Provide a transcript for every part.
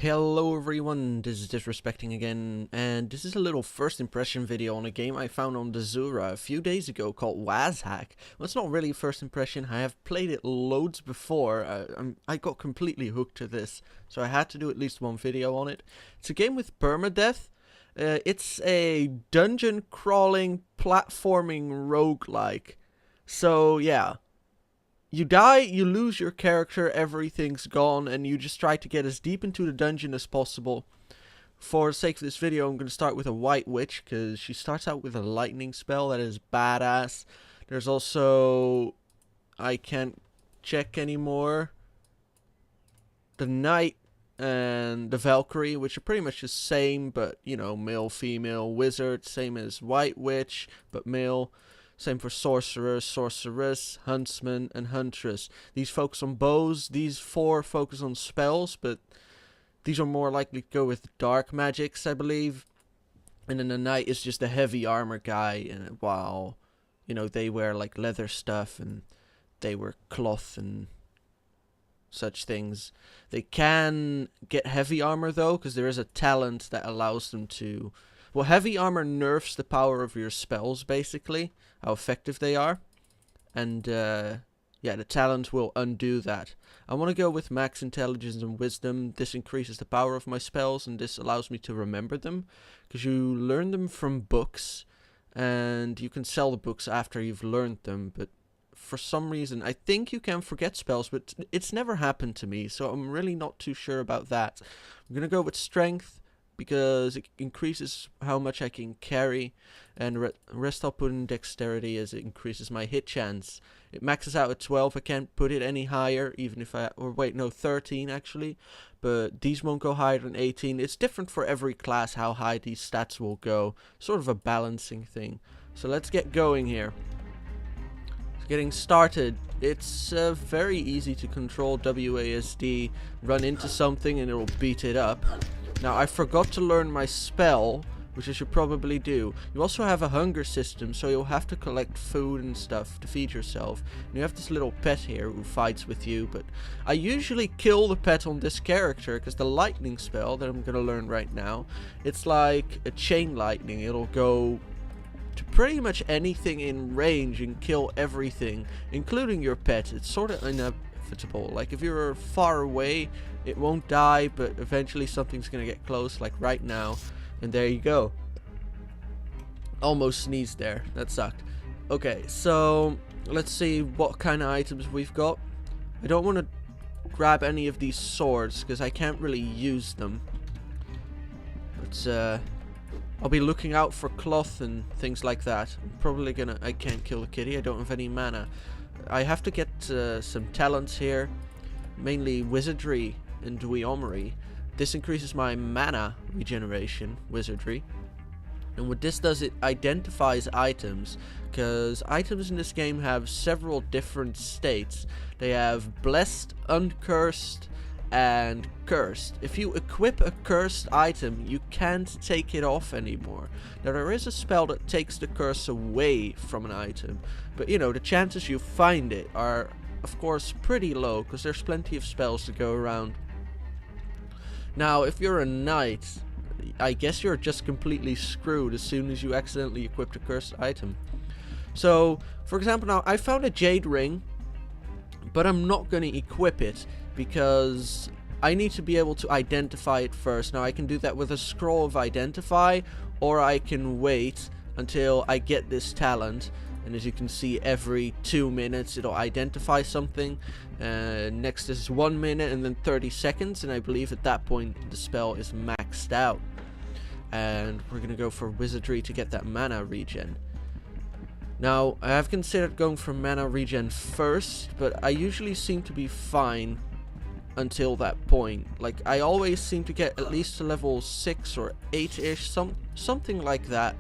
Hello everyone, this is Disrespecting again, and this is a little first impression video on a game I found on the Zura a few days ago called Wazhack. Well, it's not really a first impression, I have played it loads before. I got completely hooked to this, so I had to do at least one video on it. It's a game with permadeath. It's a dungeon crawling, platforming roguelike. So yeah. You die, you lose your character, everything's gone, and you just try to get as deep into the dungeon as possible. For the sake of this video, I'm going to start with a white witch, because she starts out with a lightning spell that is badass. There's also... I can't check anymore. The knight and the Valkyrie, which are pretty much the same, but, you know, male, female, wizard, same as white witch, but male. Same for sorcerer, sorceress, huntsman, and huntress. These focus on bows, these four focus on spells, but these are more likely to go with dark magics, I believe. And then the knight is just a heavy armor guy, and while, you know, they wear like leather stuff, and they wear cloth and such things. They can get heavy armor though, because there is a talent that allows them to... Well, heavy armor nerfs the power of your spells, basically, how effective they are. And, yeah, the talent will undo that. I want to go with max intelligence and wisdom. This increases the power of my spells, and this allows me to remember them. Because you learn them from books, and you can sell the books after you've learned them. But for some reason, I think you can forget spells, but it's never happened to me, so I'm really not too sure about that. I'm going to go with strength, because it increases how much I can carry, and rest I'll put in dexterity as it increases my hit chance. It maxes out at 12, I can't put it any higher, even if I, or wait, no, 13 actually, but these won't go higher than 18. It's different for every class how high these stats will go, sort of a balancing thing. So let's get going here. Getting started, it's very easy to control WASD, run into something and it will beat it up. Now, I forgot to learn my spell, which I should probably do. You also have a hunger system, so you'll have to collect food and stuff to feed yourself. And you have this little pet here who fights with you, but I usually kill the pet on this character, because the lightning spell that I'm going to learn right now, it's like a chain lightning. It'll go to pretty much anything in range and kill everything, including your pet. It's sort of inevitable. Like, if you're far away, it won't die, but eventually something's gonna get close, like right now. And there you go. Almost sneezed there. That sucked. Okay, so let's see what kind of items we've got. I don't want to grab any of these swords, because I can't really use them. But, I'll be looking out for cloth and things like that. I'm probably gonna... I can't kill the kitty, I don't have any mana. I have to get some talents here. Mainly wizardry and duomery. This increases my mana regeneration, wizardry. And what this does, it identifies items. Because items in this game have several different states. They have blessed, uncursed, and cursed. If you equip a cursed item, you can't take it off anymore. Now, there is a spell that takes the curse away from an item, but you know, the chances you find it are of course pretty low, because there's plenty of spells to go around. Now, if you're a knight, I guess you're just completely screwed as soon as you accidentally equip a cursed item. So, for example, now I found a jade ring, but I'm not going to equip it, because I need to be able to identify it first. Now, I can do that with a scroll of identify, or I can wait until I get this talent. And as you can see, every 2 minutes it'll identify something. Next is 1 minute, and then 30 seconds. And I believe at that point the spell is maxed out. And we're going to go for wizardry to get that mana regen. Now, I have considered going for mana regen first, but I usually seem to be fine until that point. Like, I always seem to get at least to level 6 or 8-ish, something like that.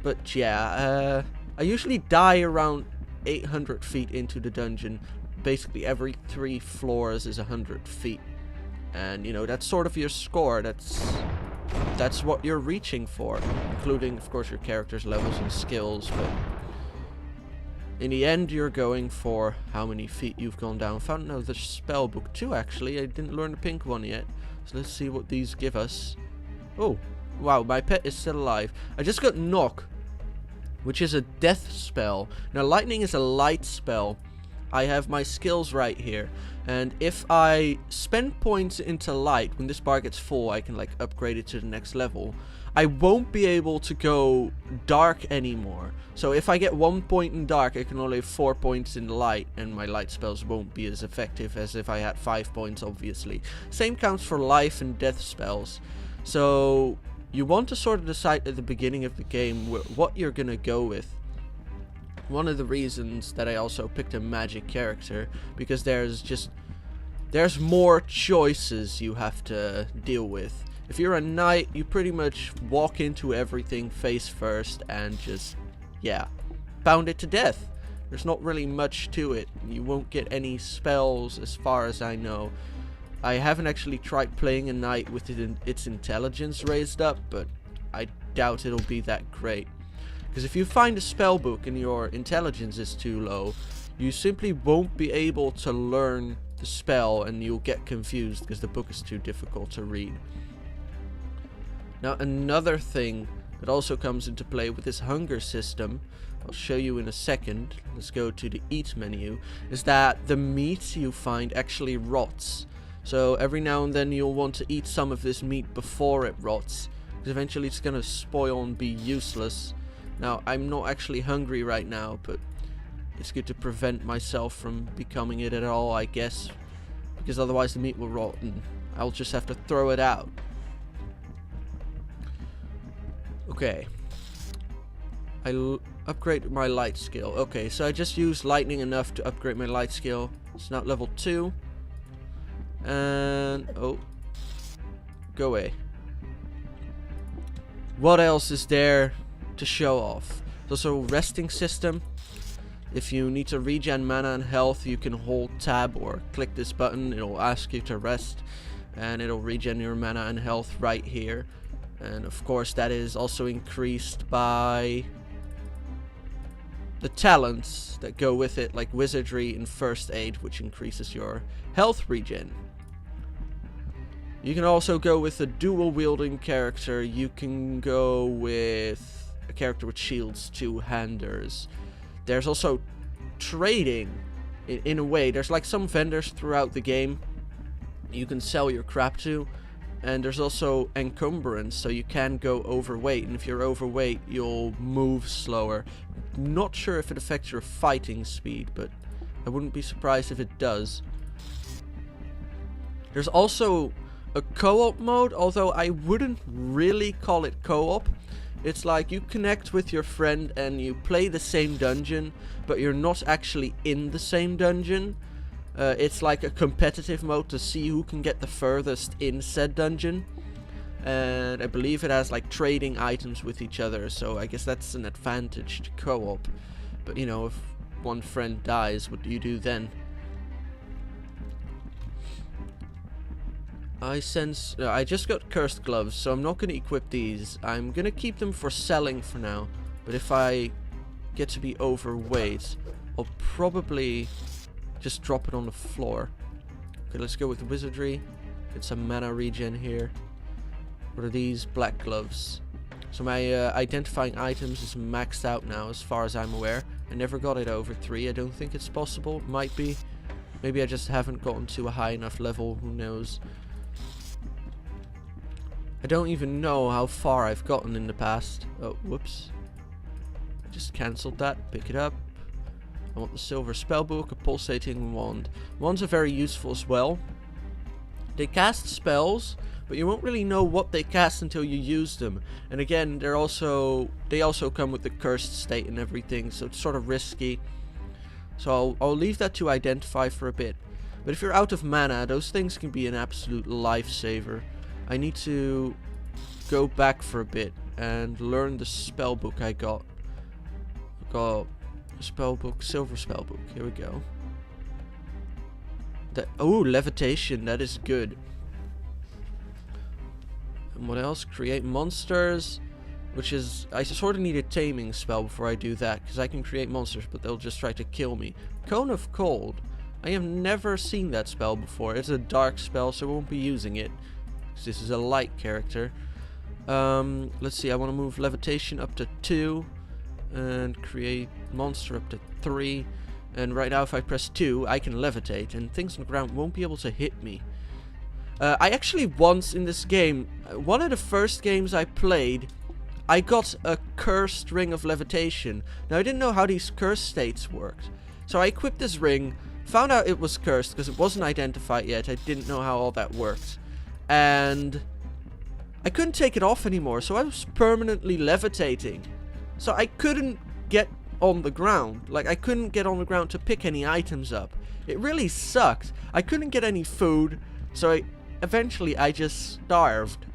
But yeah, I usually die around 800 feet into the dungeon. Basically, every 3 floors is 100 feet. And, you know, that's sort of your score. That's what you're reaching for, including, of course, your character's levels and skills, but in the end, you're going for how many feet you've gone down. Found another spell book too, actually. I didn't learn the pink one yet. So let's see what these give us. Oh, wow, my pet is still alive. I just got Knock, which is a death spell. Now, lightning is a light spell. I have my skills right here. And if I spend points into light, when this bar gets full, I can like upgrade it to the next level. I won't be able to go dark anymore. So if I get 1 point in dark, I can only have 4 points in light, and my light spells won't be as effective as if I had 5 points, obviously. Same counts for life and death spells. So you want to sort of decide at the beginning of the game what you're gonna go with. One of the reasons that I also picked a magic character, because there's more choices you have to deal with. If you're a knight, you pretty much walk into everything face first and just, yeah, pound it to death. There's not really much to it. You won't get any spells as far as I know. I haven't actually tried playing a knight with its intelligence raised up, but I doubt it'll be that great. Because if you find a spell book and your intelligence is too low, you simply won't be able to learn the spell, and you'll get confused because the book is too difficult to read. Now, another thing that also comes into play with this hunger system, I'll show you in a second, let's go to the eat menu, is that the meat you find actually rots. So every now and then you'll want to eat some of this meat before it rots, because eventually it's going to spoil and be useless. Now, I'm not actually hungry right now, but it's good to prevent myself from becoming it at all, I guess, because otherwise the meat will rot and I'll just have to throw it out. Okay, I upgrade my light skill. Okay, so I just used lightning enough to upgrade my light skill. It's now level 2. And, oh, go away. What else is there to show off? There's also a resting system. If you need to regen mana and health, you can hold tab or click this button. It'll ask you to rest, and it'll regen your mana and health right here. And of course that is also increased by the talents that go with it, like wizardry and first aid, which increases your health regen. You can also go with a dual wielding character. You can go with a character with shields, two-handers. There's also trading in a way. There's like some vendors throughout the game you can sell your crap to. And there's also encumbrance, so you can go overweight, and if you're overweight, you'll move slower. Not sure if it affects your fighting speed, but I wouldn't be surprised if it does. There's also a co-op mode, although I wouldn't really call it co-op. It's like you connect with your friend and you play the same dungeon, but you're not actually in the same dungeon. It's like a competitive mode to see who can get the furthest in said dungeon. And I believe it has like trading items with each other, so I guess that's an advantage to co-op. But you know, if one friend dies, what do you do then? I sense... I just got cursed gloves, so I'm not going to equip these. I'm going to keep them for selling for now. But if I get to be overweight, I'll probably just drop it on the floor. Okay, let's go with wizardry. Get some mana regen here. What are these? Black gloves. So my identifying items is maxed out now, as far as I'm aware. I never got it over 3. I don't think it's possible. Might be. Maybe I just haven't gotten to a high enough level. Who knows? I don't even know how far I've gotten in the past. Oh, whoops. I just cancelled that. Pick it up. I want the silver spellbook, a pulsating wand. Wands are very useful as well. They cast spells, but you won't really know what they cast until you use them. And again, they also come with the cursed state and everything, so it's sort of risky. So I'll leave that to identify for a bit. But if you're out of mana, those things can be an absolute lifesaver. I need to go back for a bit and learn the spellbook I got. Spellbook, silver spellbook. Here we go. Oh, levitation. That is good. And what else? Create monsters, which is... I sort of need a taming spell before I do that, because I can create monsters, but they'll just try to kill me. Cone of Cold. I have never seen that spell before. It's a dark spell, so I won't be using it. because this is a light character. Let's see, I want to move levitation up to 2 and create monster up to 3. And right now if I press 2, I can levitate and things on the ground won't be able to hit me. I actually once in this game, one of the first games I played, I got a cursed ring of levitation. Now I didn't know how these cursed states worked. So I equipped this ring, found out it was cursed because it wasn't identified yet. I didn't know how all that worked. And I couldn't take it off anymore, so I was permanently levitating. So I couldn't get on the ground. Like, I couldn't get on the ground to pick any items up. It really sucked. I couldn't get any food, so eventually I just starved.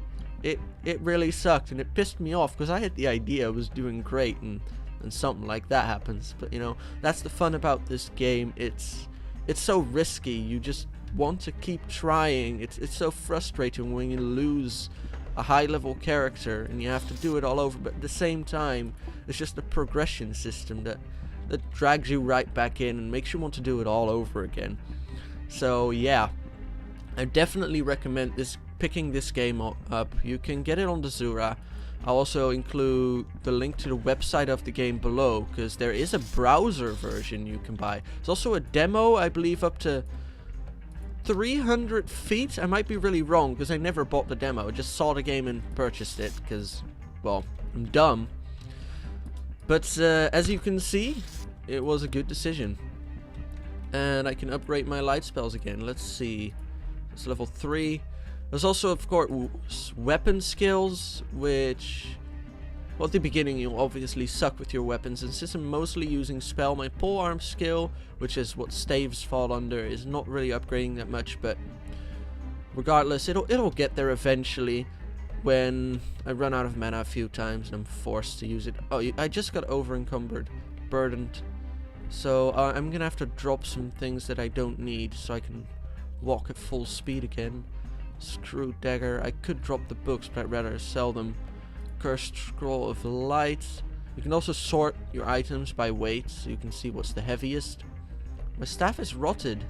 It really sucked, and it pissed me off because I had the idea I was doing great, and something like that happens. But you know, that's the fun about this game. It's so risky. You just want to keep trying. It's so frustrating when you lose a high level character and you have to do it all over, but at the same time it's just a progression system that drags you right back in and makes you want to do it all over again. So yeah, I definitely recommend picking this game up. You can get it on the Zura. I'll also include the link to the website of the game below, because there is a browser version you can buy. There's also a demo, I believe, up to 300 feet. I might be really wrong because I never bought the demo. I just saw the game and purchased it because, well, I'm dumb. But as you can see, it was a good decision. And I can upgrade my light spells again. Let's see. It's level 3. There's also, of course, weapon skills, which, well, at the beginning you'll obviously suck with your weapons, and since I'm mostly using spell, my polearm skill, which is what staves fall under, is not really upgrading that much, but regardless, it'll get there eventually when I run out of mana a few times and I'm forced to use it. Oh, I just got over-encumbered, burdened, so I'm gonna have to drop some things that I don't need so I can walk at full speed again. Screw dagger. I could drop the books, but I'd rather sell them. Cursed scroll of light. You can also sort your items by weight, so you can see what's the heaviest. My staff is rotted.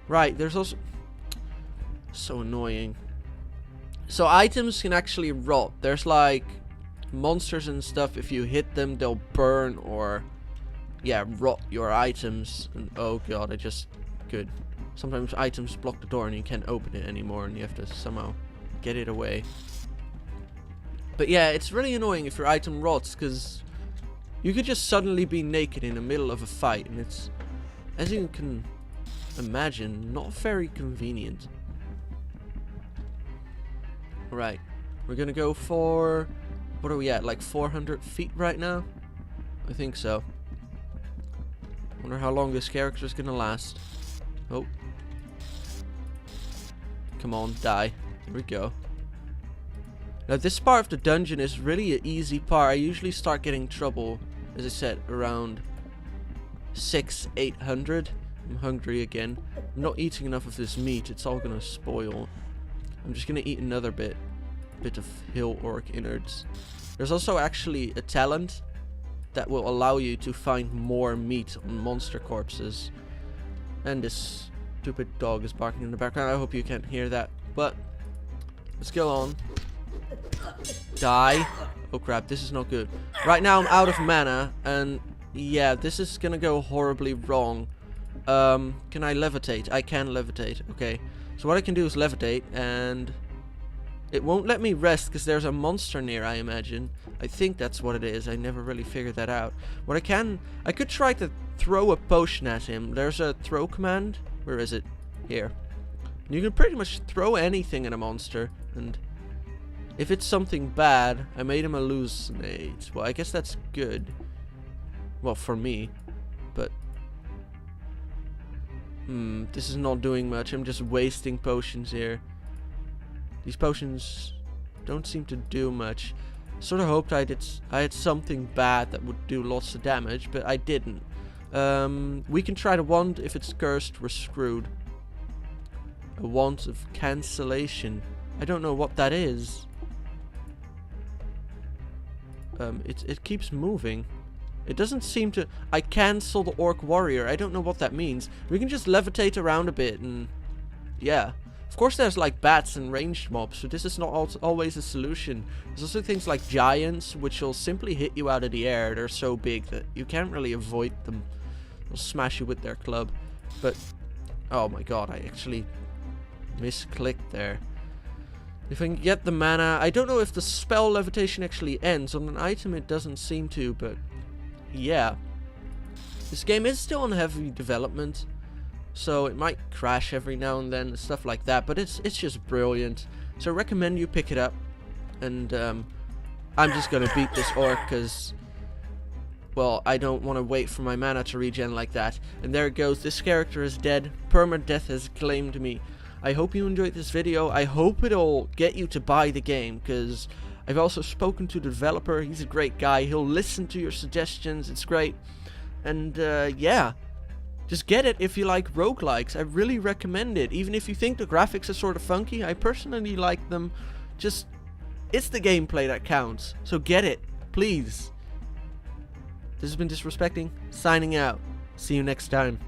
Right, there's also... So annoying. So items can actually rot. There's like monsters and stuff, if you hit them, they'll burn or, yeah, rot your items. And oh god, good. Sometimes items block the door and you can't open it anymore and you have to somehow get it away. But yeah, it's really annoying if your item rots, because you could just suddenly be naked in the middle of a fight, and it's, as you can imagine, not very convenient. Alright, we're gonna go for, what are we at, like 400 feet right now? I think so. Wonder how long this character is gonna last. Oh. Come on, die. There we go. Now this part of the dungeon is really an easy part. I usually start getting trouble, as I said, around 800. I'm hungry again. I'm not eating enough of this meat. It's all gonna spoil. I'm just gonna eat another bit of hill orc innards. There's also actually a talent that will allow you to find more meat on monster corpses. And this stupid dog is barking in the background. I hope you can't hear that, but let's go on. Die. Oh crap, this is not good. Right now I'm out of mana, and yeah, this is gonna go horribly wrong. Can I levitate? I can levitate. Okay, so what I can do is levitate, and it won't let me rest because there's a monster near, I imagine. I think that's what it is. I never really figured that out. What I could try to throw a potion at him. There's a throw command. Where is it? Here. You can pretty much throw anything at a monster, and if it's something bad, I made him hallucinate. Well, I guess that's good. Well, for me. But this is not doing much. I'm just wasting potions here. These potions don't seem to do much. Sort of hoped I had something bad that would do lots of damage, but I didn't. We can try the wand. If it's cursed, we're screwed. A wand of cancellation. I don't know what that is. It keeps moving. It doesn't seem to... I cancel the orc warrior. I don't know what that means. We can just levitate around a bit and... yeah. Of course there's like bats and ranged mobs, so this is not always a solution. There's also things like giants, which will simply hit you out of the air. They're so big that you can't really avoid them. They'll smash you with their club. But, oh my god, I actually misclicked there. If I can get the mana, I don't know if the spell levitation actually ends. On an item it doesn't seem to, but yeah. This game is still in heavy development, so it might crash every now and then and stuff like that, but it's just brilliant. So I recommend you pick it up. And I'm just gonna beat this orc because, well, I don't want to wait for my mana to regen like that. And there it goes, this character is dead. Permadeath has claimed me. I hope you enjoyed this video. I hope it'll get you to buy the game, because I've also spoken to the developer. He's a great guy. He'll listen to your suggestions. It's great. And yeah, just get it if you like roguelikes. I really recommend it. Even if you think the graphics are sort of funky, I personally like them. Just, it's the gameplay that counts. So get it, please. This has been Disrespecting, signing out. See you next time.